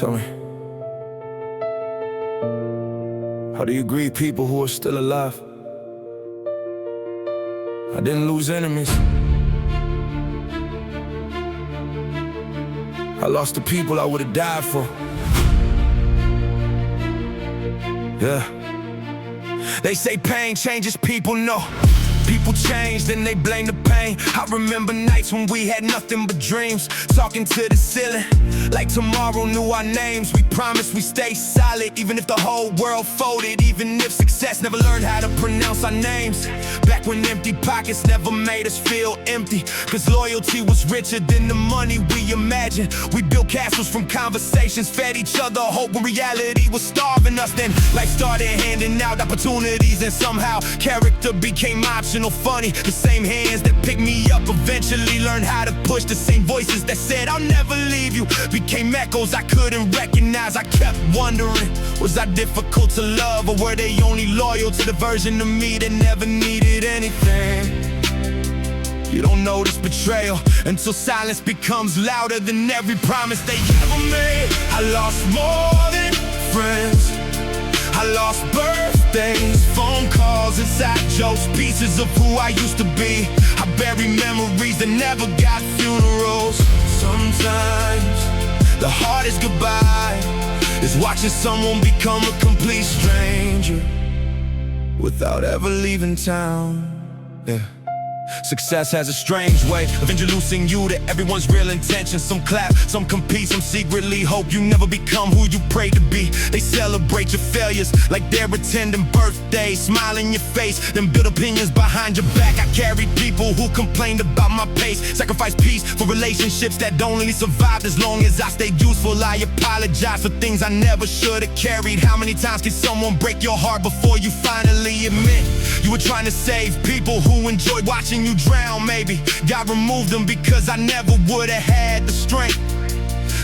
Tell me, how do you grieve people who are still alive? I didn't lose enemies. I lost the people I would have died for. Yeah. They say pain changes people, no. People change, then they blame the pain. I remember nights when we had nothing but dreams, talking to the ceiling like tomorrow knew our names. We promised we stay solid, even if the whole world folded, even if success never learned how to pronounce our names. Back when empty pockets never made us feel empty, cause loyalty was richer than the money we imagined. We built castles from conversations, fed each other hope when reality was starving us. Then life started handing out opportunities, and somehow character became optional. Funny, the same hands that picked me up eventually learned how to push. The same voices that said I'll never leave you became echoes I couldn't recognize. I kept wondering, was I difficult to love, or were they only loyal to the version of me that never needed anything? You don't notice betrayal until silence becomes louder than every promise they ever made. I lost more than friends, I lost birthdays, phone calls, inside jokes, pieces of who I used to be. I bury memories that never got funerals. Sometimes the hardest goodbye is watching someone become a complete stranger without ever leaving town. Yeah. Success has a strange way of introducing you to everyone's real intentions. Some clap, some compete, some secretly hope you never become who you pray to be. They celebrate your failures like they're attending birthdays, smile in your face, then build opinions behind your back. I carried people who complained about my pace, sacrificed peace for relationships that only survived as long as I stayed useful. I apologize for things I never should have carried. How many times can someone break your heart before you finally admit you were trying to save people who enjoyed watching you drown? Maybe God removed them because I never would have had the strength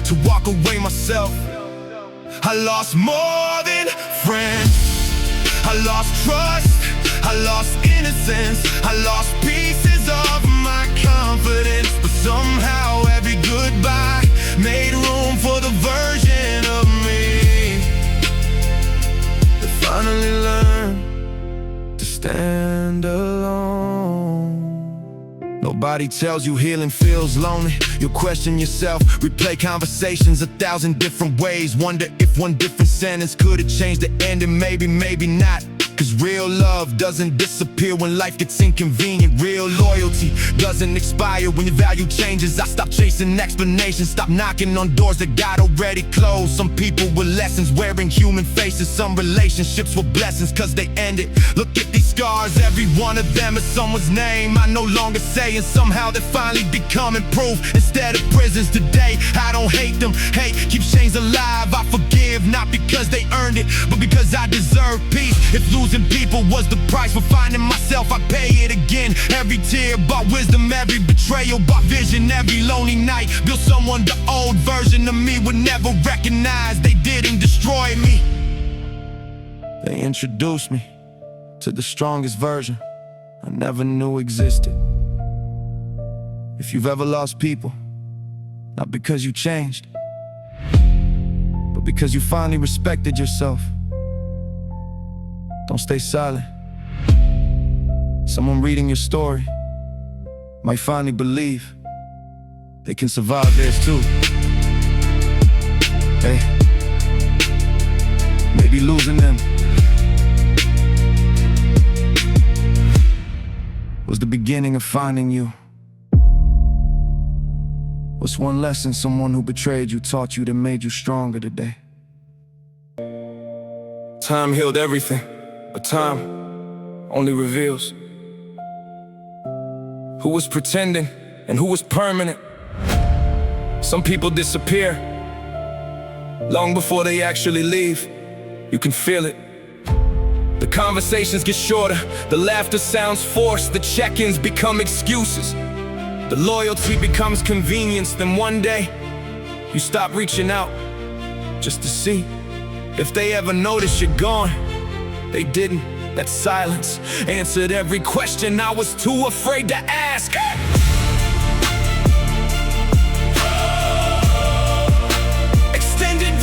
to walk away myself. I lost more than friends, I lost trust, I lost innocence, I lost pieces of my confidence. But somehow every goodbye made room for the version of me that finally learned to stand alone. Nobody tells you healing feels lonely. You'll question yourself, replay conversations 1,000 different ways. Wonder if one different sentence could have changed the ending. Maybe, maybe not. Cause real love doesn't disappear when life gets inconvenient. Real loyalty doesn't expire when your value changes. I stopped chasing explanations, stopped knocking on doors that got already closed. Some people were lessons wearing human faces. Some relationships were blessings cause they ended. Look at these scars, every one of them is someone's name I no longer say, and somehow they're finally becoming proof instead of prisons today. I don't hate them, hate keeps chains alive. I forgive, not because they earned it, but because I deserve peace. If losing people was the price for finding myself, I'd pay it again. Every tear bought wisdom, every betrayal bought vision. Every lonely night built someone the old version of me would never recognize. They didn't destroy me, they introduced me to the strongest version I never knew existed. If you've ever lost people, not because you changed, but because you finally respected yourself, don't stay silent. Someone reading your story might finally believe they can survive theirs too. Hey, maybe losing them was the beginning of finding you. What's one lesson someone who betrayed you taught you that made you stronger today? Time healed everything, but time only reveals who was pretending and who was permanent. Some people disappear long before they actually leave. You can feel it. The conversations get shorter, the laughter sounds forced, the check-ins become excuses, the loyalty becomes convenience. Then one day, you stop reaching out just to see if they ever notice you're gone. They didn't. That silence answered every question I was too afraid to ask. Extended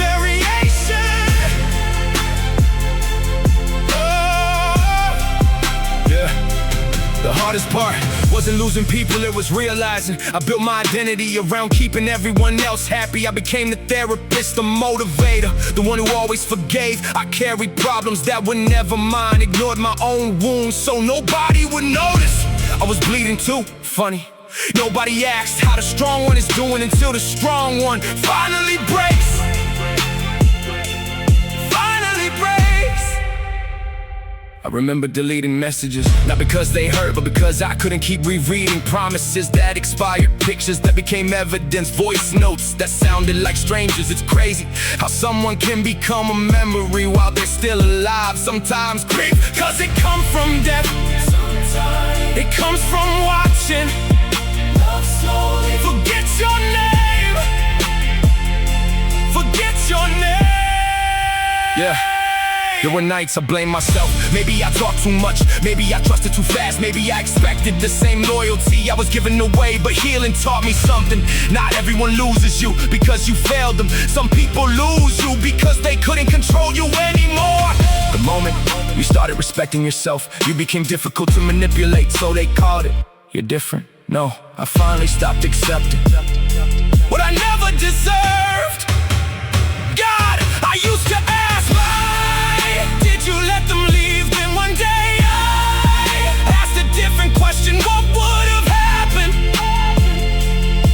than losing people, it was realizing I built my identity around keeping everyone else happy. I became the therapist, the motivator, the one who always forgave. I carried problems that were never mine, ignored my own wounds so nobody would notice. I was bleeding too, funny. Nobody asked how the strong one is doing until the strong one finally breaks. I remember deleting messages, not because they hurt, but because I couldn't keep rereading promises that expired, pictures that became evidence, voice notes that sounded like strangers. It's crazy how someone can become a memory while they're still alive. Sometimes grief, cause it comes from death. Sometimes it comes from watching love slowly forget your name. Forget your name. Yeah. There were nights I blamed myself. Maybe I talked too much, maybe I trusted too fast, maybe I expected the same loyalty I was giving away. But healing taught me something. Not everyone loses you because you failed them. Some people lose you because they couldn't control you anymore. The moment you started respecting yourself, you became difficult to manipulate, so they called it you're different. No, I finally stopped accepting what I never deserved. God, I used to ask, did you let them leave? Then one day I asked a different question. What would have happened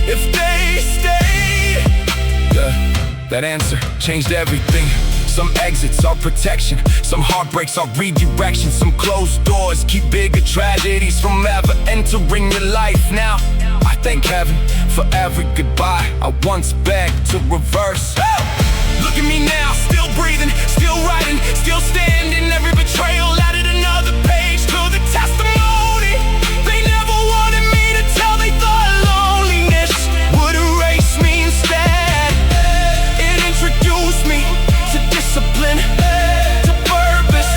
if they stayed? That answer changed everything. Some exits are protection, some heartbreaks are redirection. Some closed doors keep bigger tragedies from ever entering your life. Now I thank heaven for every goodbye I once begged to reverse. Look at me now, still breathing, still writing, still standing. Every betrayal added another page to the testimony. They never wanted me to tell, they thought loneliness would erase me instead. It introduced me to discipline, to purpose,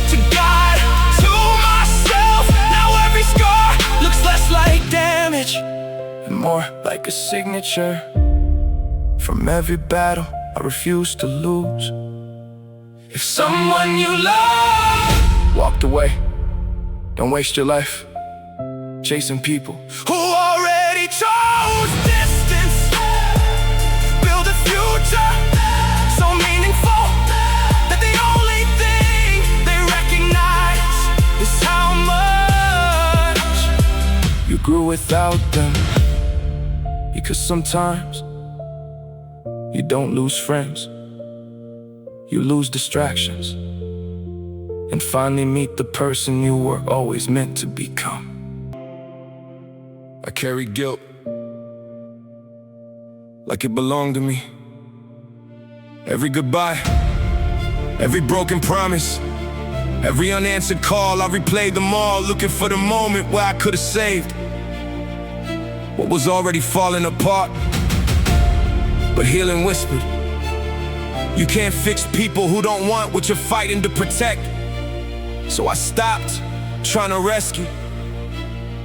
to God, to myself. Now every scar looks less like damage and more like a signature. From every battle I refuse to lose. If someone you love walked away, don't waste your life chasing people who already chose distance. Build a future so meaningful that the only thing they recognize is how much you grew without them. Because sometimes you don't lose friends, you lose distractions, and finally meet the person you were always meant to become. I carry guilt like it belonged to me. Every goodbye, every broken promise, every unanswered call, I replayed them all, looking for the moment where I could have saved what was already falling apart. But healing whispered, you can't fix people who don't want what you're fighting to protect. So I stopped trying to rescue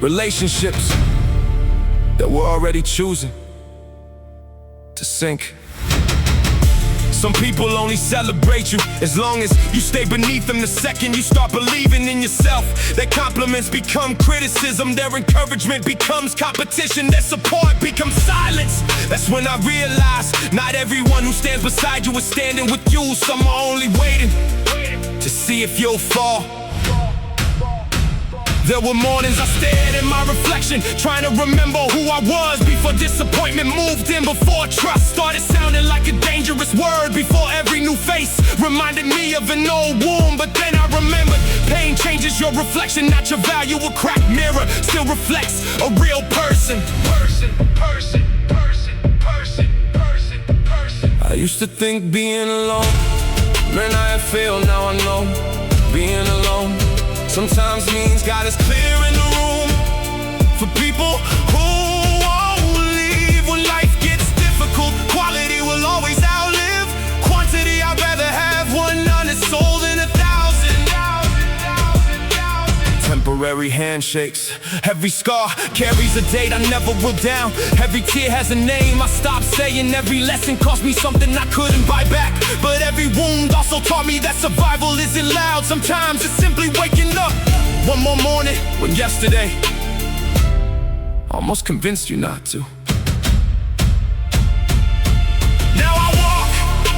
relationships that were already choosing to sink. Some people only celebrate you as long as you stay beneath them. The second you start believing in yourself, their compliments become criticism, their encouragement becomes competition, their support becomes silence. That's when I realized not everyone who stands beside you is standing with you. Some are only waiting to see if you'll fall. There were mornings I stared at my reflection, trying to remember who I was before disappointment moved in, before trust started sounding like a dangerous word, before every new face reminded me of an old wound. But then I remembered, pain changes your reflection, not your value. A cracked mirror still reflects a real person. I used to think being alone meant I had failed. Now I know being alone sometimes means God is clearing the room for people who won't leave when life gets difficult. Quality will always outlive quantity. I'd rather have one honest soul than 1,000 temporary handshakes. Every scar carries a date I never will down. Every tear has a name I stopped saying. Every lesson cost me something I couldn't buy back. But every wound also taught me that survival isn't loud. Sometimes it's simply waking up one more morning when yesterday almost convinced you not to. Now I walk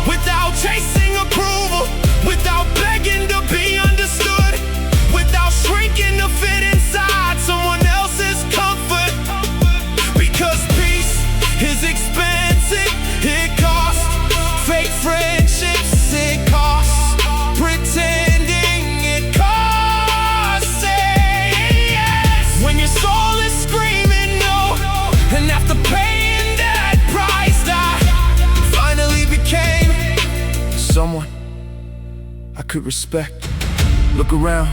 without chasing approval, without begging to be understood, without shrinking to fit inside someone else's comfort. Because peace is expensive, it costs fake friendships, it costs pretending, it costs yes. When your soul is screaming no, and after paying that price, I finally became someone I could respect. Look around,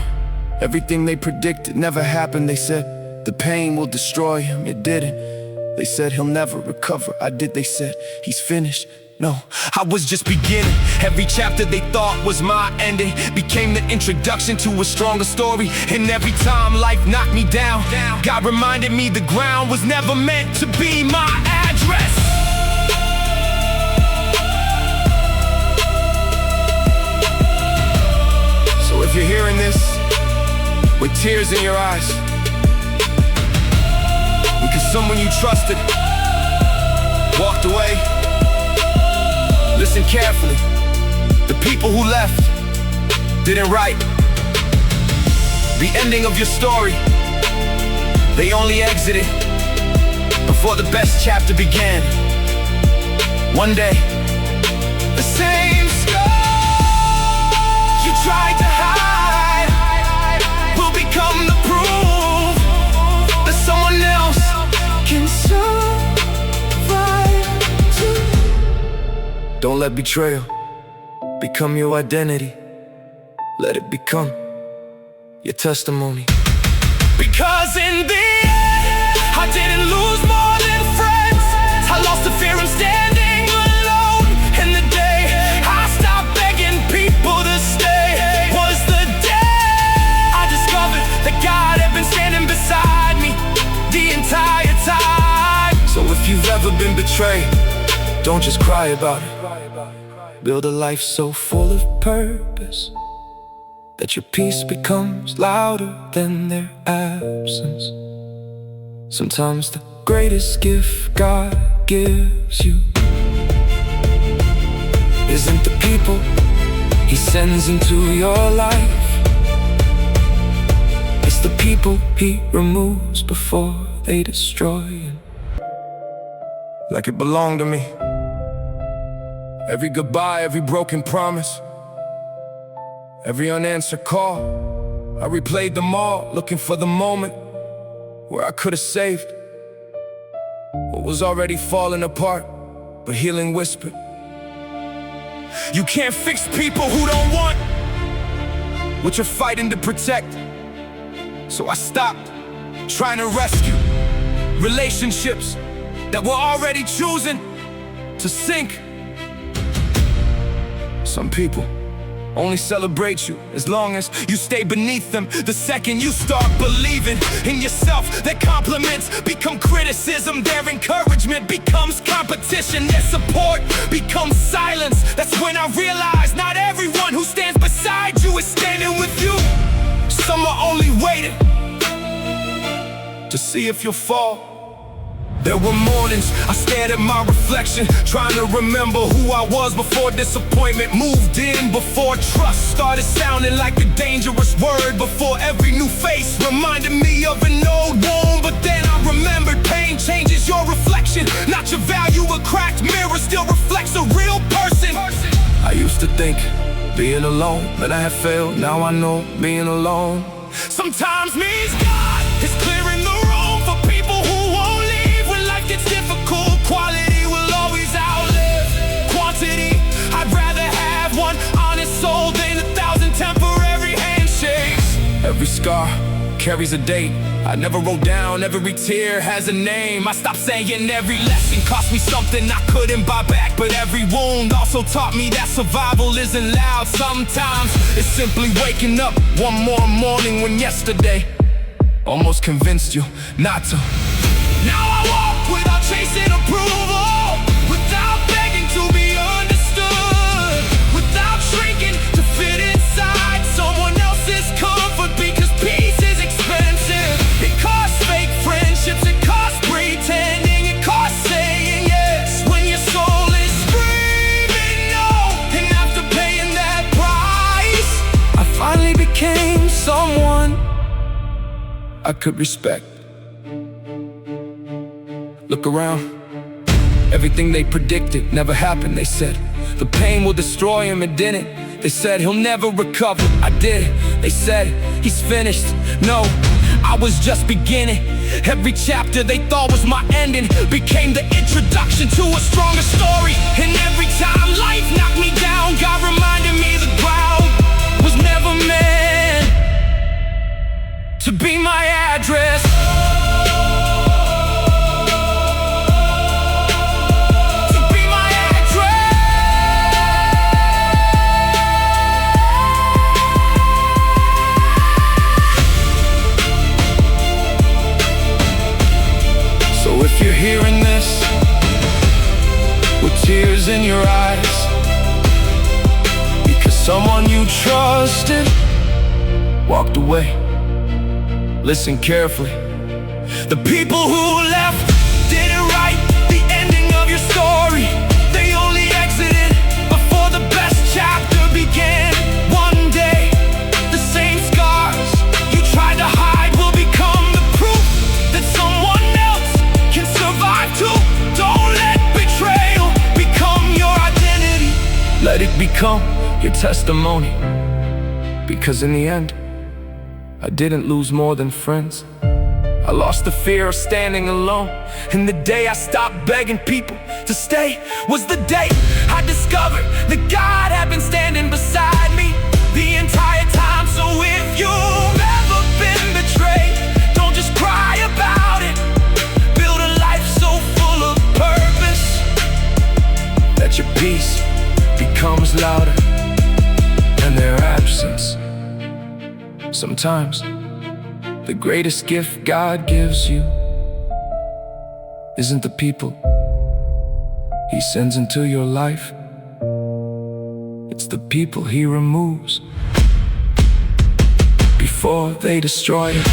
everything they predicted never happened. They said the pain will destroy him, it didn't. They said he'll never recover, I did. They said he's finished. No, I was just beginning. Every chapter they thought was my ending became the introduction to a stronger story. And every time life knocked me down, God reminded me the ground was never meant to be my address. So if you're hearing this with tears in your eyes, because someone you trusted walked away, listen carefully. The people who left didn't write the ending of your story. They only exited before the best chapter began. One day, the same scars you tried to hide will become the proof that someone else can survive too. Don't let betrayal become your identity. Let it become your testimony. Because in the end, I didn't lose more than friends. I lost the fear of standing alone. And the day I stopped begging people to stay was the day I discovered that God had been standing beside me the entire time. So if you've ever been betrayed, don't just cry about it. Build a life so full of purpose that your peace becomes louder than their absence. Sometimes the greatest gift God gives you isn't the people He sends into your life. It's the people He removes before they destroy you. Like it belonged to me. Every goodbye, every broken promise, every unanswered call, I replayed them all, looking for the moment where I could have saved what was already falling apart. But healing whispered, you can't fix people who don't want what you're fighting to protect. So I stopped trying to rescue relationships that were already choosing to sink. Some people only celebrate you as long as you stay beneath them. The second you start believing in yourself, their compliments become criticism. Their encouragement becomes competition. Their support becomes silence. That's when I realized not everyone who stands beside you is standing with you. Some are only waiting to see if you'll fall. There were mornings I stared at my reflection, trying to remember who I was before disappointment moved in, before trust started sounding like a dangerous word, before every new face reminded me of an old wound. But then I remembered pain changes your reflection, not your value. A cracked mirror still reflects a real person. I used to think being alone meant I had failed. Now I know being alone sometimes means God is clearing the room for people who won't leave when life gets difficult. Quality will always outlive quantity. I'd rather have one honest soul than 1,000 temporary handshakes. Every scar carries a date I never wrote down, every tear has a name. I stopped saying every lesson cost me something I couldn't buy back, but every wound also taught me that survival isn't loud. Sometimes it's simply waking up one more morning when yesterday almost convinced you not to. Now I walk without chasing approval, without begging to be understood, without shrinking to fit inside someone else's comfort. Because peace is expensive. It costs fake friendships, it costs I could respect. Look around, everything they predicted never happened. They said the pain will destroy him, it didn't. They said he'll never recover, I did. They said he's finished, no, I was just beginning. Every chapter they thought was my ending became the introduction to a stronger story. And every time life knocked me down, God reminded me the ground was never meant to be my address. If you're hearing this with tears in your eyes because someone you trusted walked away, listen carefully. The people who left didn't write the ending of your story. They only exited before the best chapter began. One day, the same scars you tried to hide will become the proof that someone else can survive too. Don't let betrayal become your identity. Let it become your testimony. Because in the end, I didn't lose more than friends. I lost the fear of standing alone. And the day I stopped begging people to stay was the day I discovered that God had been standing beside me the entire time. So if you've ever been betrayed, don't just cry about it. Build a life so full of purpose that your peace becomes louder than their absence. Sometimes the greatest gift God gives you isn't the people He sends into your life. It's the people He removes before they destroy it.